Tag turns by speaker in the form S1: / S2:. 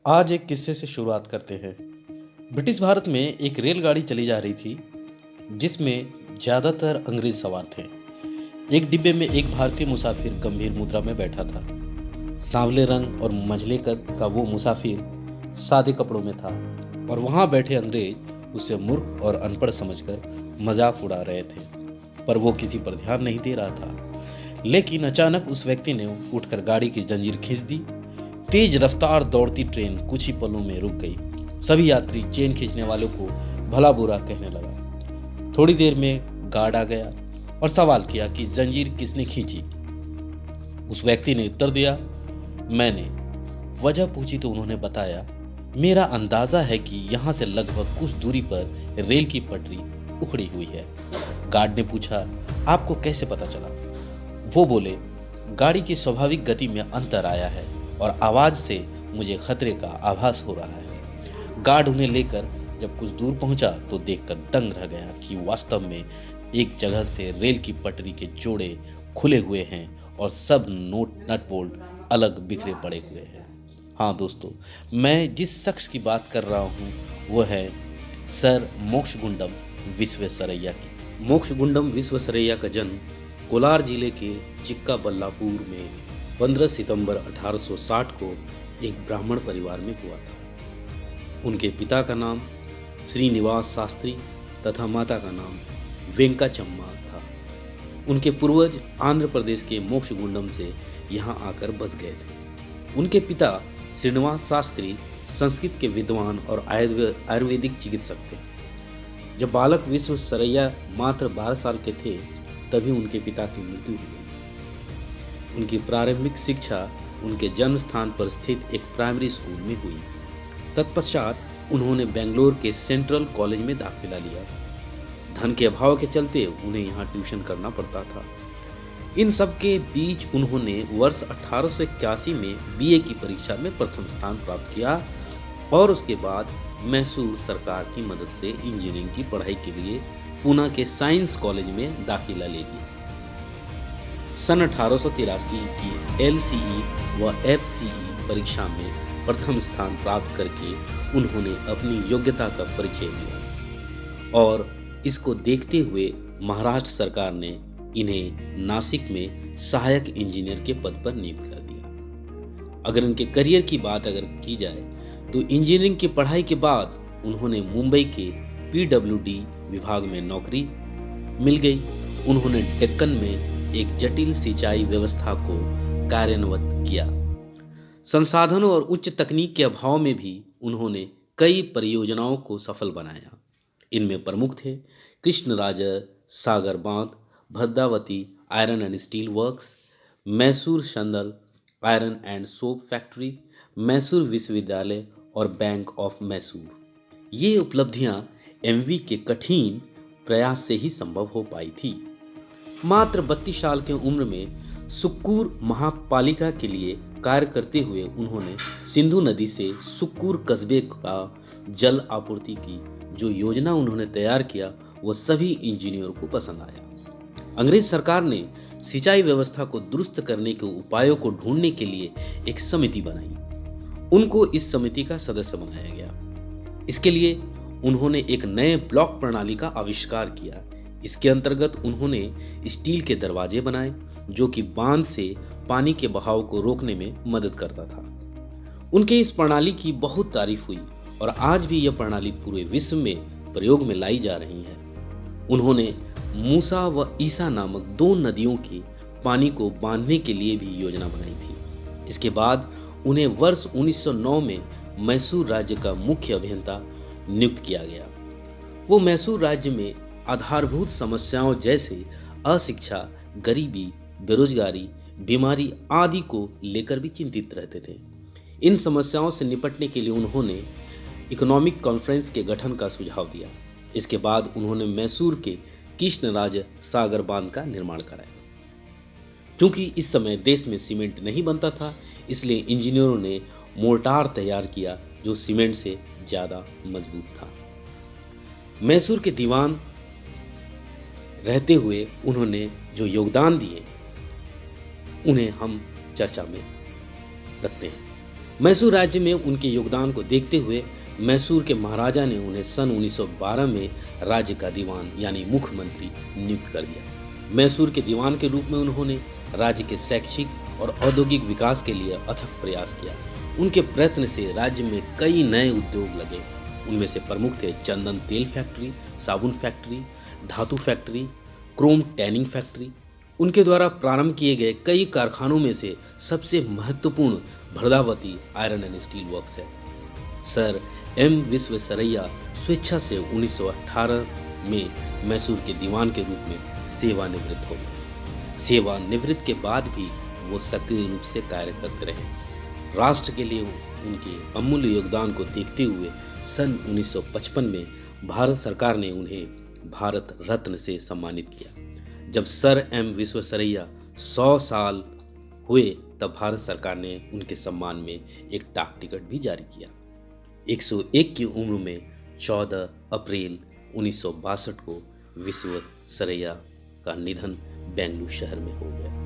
S1: आज एक किस्से से शुरुआत करते हैं। ब्रिटिश भारत में एक रेलगाड़ी चली जा रही थी जिसमें ज़्यादातर अंग्रेज सवार थे। एक डिब्बे में एक भारतीय मुसाफिर गंभीर मुद्रा में बैठा था। सांवले रंग और मंझले कद का वो मुसाफिर सादे कपड़ों में था और वहाँ बैठे अंग्रेज उसे मूर्ख और अनपढ़ समझकर मजाक उड़ा रहे थे, पर वो किसी पर ध्यान नहीं दे रहा था। लेकिन अचानक उस व्यक्ति ने उठकर गाड़ी की जंजीर खींच दी। तेज रफ्तार दौड़ती ट्रेन कुछ ही पलों में रुक गई। सभी यात्री चेन खींचने वालों को भला बुरा कहने लगा। थोड़ी देर में गार्ड आ गया और सवाल किया कि जंजीर किसने खींची। उस व्यक्ति ने उत्तर दिया, मैंने। वजह पूछी तो उन्होंने बताया, मेरा अंदाजा है कि यहाँ से लगभग कुछ दूरी पर रेल की पटरी उखड़ी हुई है। गार्ड ने पूछा, आपको कैसे पता चला? वो बोले, गाड़ी की स्वाभाविक गति में अंतर आया है और आवाज से मुझे खतरे का आभास हो रहा है। गार्ड उन्हें लेकर जब कुछ दूर पहुंचा तो देखकर दंग रह गया कि वास्तव में एक जगह से रेल की पटरी के जोड़े खुले हुए हैं और सब नट बोल्ट अलग बिखरे पड़े हुए हैं। हाँ दोस्तों, मैं जिस शख्स की बात कर रहा हूँ वो है सर मोक्षगुंडम विश्वेश्वरैया की। मोक्षगुंडम विश्वेश्वरैया का जन्म कोलार जिले के चिक्काबल्लापुर में 15 सितंबर 1860 को एक ब्राह्मण परिवार में हुआ था। उनके पिता का नाम श्रीनिवास शास्त्री तथा माता का नाम वेंकाचम्मा था। उनके पूर्वज आंध्र प्रदेश के मोक्षगुंडम से यहाँ आकर बस गए थे। उनके पिता श्रीनिवास शास्त्री संस्कृत के विद्वान और आयुर्वेदिक चिकित्सक थे। जब बालक विश्वेश्वरैया मात्र 12 साल के थे तभी उनके पिता की मृत्यु हो गई। उनकी प्रारंभिक शिक्षा उनके जन्म स्थान पर स्थित एक प्राइमरी स्कूल में हुई। तत्पश्चात उन्होंने बेंगलोर के सेंट्रल कॉलेज में दाखिला लिया। धन के अभाव के चलते उन्हें यहाँ ट्यूशन करना पड़ता था। इन सब के बीच उन्होंने वर्ष 1881 में बीए की परीक्षा में प्रथम स्थान प्राप्त किया और उसके बाद मैसूर सरकार की मदद से इंजीनियरिंग की पढ़ाई के लिए पूना के साइंस कॉलेज में दाखिला ले लिया। सन 1883 की LCE व FCE परीक्षा में प्रथम स्थान प्राप्त करके उन्होंने अपनी योग्यता का परिचय दिया और इसको देखते हुए महाराष्ट्र सरकार ने इन्हें नासिक में सहायक इंजीनियर के पद पर नियुक्त कर दिया। अगर इनके करियर की बात की जाए तो इंजीनियरिंग की पढ़ाई के बाद उन्होंने मुंबई के PWD विभाग में नौकरी मिल गई। उन्होंने डेक्कन में एक जटिल सिंचाई व्यवस्था को कार्यान्वित किया। संसाधनों और उच्च तकनीक के अभाव में भी उन्होंने कई परियोजनाओं को सफल बनाया। इनमें प्रमुख थे कृष्णराज सागर बांध, Bhadravati iron and steel works, Mysore sandal iron and soap factory, Mysore विश्वविद्यालय और बैंक ऑफ मैसूर। ये उपलब्धियां MV के कठिन प्रयास से ही संभव हो पाई थी। मात्र 32 साल की उम्र में सुक्कूर महापालिका के लिए कार्य करते हुए उन्होंने सिंधु नदी से सुक्कूर कस्बे का जल आपूर्ति की जो योजना उन्होंने तैयार किया वो सभी इंजीनियरों को पसंद आया। अंग्रेज सरकार ने सिंचाई व्यवस्था को दुरुस्त करने के उपायों को ढूंढने के लिए एक समिति बनाई। उनको इस समिति का सदस्य बनाया गया। इसके लिए उन्होंने एक नए ब्लॉक प्रणाली का आविष्कार किया। इसके अंतर्गत उन्होंने स्टील के दरवाजे बनाए जो कि बांध से पानी के बहाव को रोकने में मदद करता था। उनके इस प्रणाली की बहुत तारीफ हुई और आज भी यह प्रणाली पूरे विश्व में प्रयोग में लाई जा रही है। उन्होंने मूसा व ईसा नामक 2 नदियों के पानी को बांधने के लिए भी योजना बनाई थी। इसके बाद उन्हें वर्ष 1909 में मैसूर राज्य का मुख्य अभियंता नियुक्त किया गया। वो मैसूर राज्य में आधारभूत समस्याओं जैसे अशिक्षा, गरीबी, बेरोजगारी, बीमारी आदि को लेकर भी चिंतित रहते थे। इन समस्याओं से निपटने के लिए उन्होंने इकोनॉमिक कॉन्फ्रेंस के गठन का सुझाव दिया। इसके बाद उन्होंने मैसूर के कृष्णराज सागर बांध का निर्माण कराया। चूंकि इस समय देश में सीमेंट नहीं बनता था, इसलिए इंजीनियरों ने मोर्टार तैयार किया जो सीमेंट से ज्यादा मजबूत था। मैसूर के दीवान रहते हुए उन्होंने जो योगदान दिए उन्हें हम चर्चा में रखते हैं। मैसूर राज्य में उनके योगदान को देखते हुए मैसूर के महाराजा ने उन्हें सन 1912 में राज्य का दीवान यानी मुख्यमंत्री नियुक्त कर दिया। मैसूर के दीवान के रूप में उन्होंने राज्य के शैक्षिक और औद्योगिक विकास के लिए अथक प्रयास किया। उनके प्रयत्न से राज्य में कई नए उद्योग लगे। उनमें से प्रमुख थे चंदन तेल फैक्ट्री, साबुन फैक्ट्री, धातु फैक्ट्री, क्रोम टैनिंग फैक्ट्री। उनके द्वारा प्रारंभ किए गए कई कारखानों में से सबसे महत्वपूर्ण Bhadravati iron and steel works है। सर एम विश्वेश्वरैया स्वेच्छा से 1918 में मैसूर के दीवान के रूप में सेवानिवृत्त हो गए। सेवानिवृत्त के बाद भी वो सक्रिय रूप से कार्य करते रहे। राष्ट्र के लिए उनके अमूल्य योगदान को देखते हुए सन 1955 में भारत सरकार ने उन्हें भारत रत्न से सम्मानित किया। जब सर एम विश्वेश्वरैया 100 साल हुए तब भारत सरकार ने उनके सम्मान में एक डाक टिकट भी जारी किया। 101 की उम्र में 14 अप्रैल 1962 को विश्वेश्वरैया का निधन बेंगलुरु शहर में हो गया।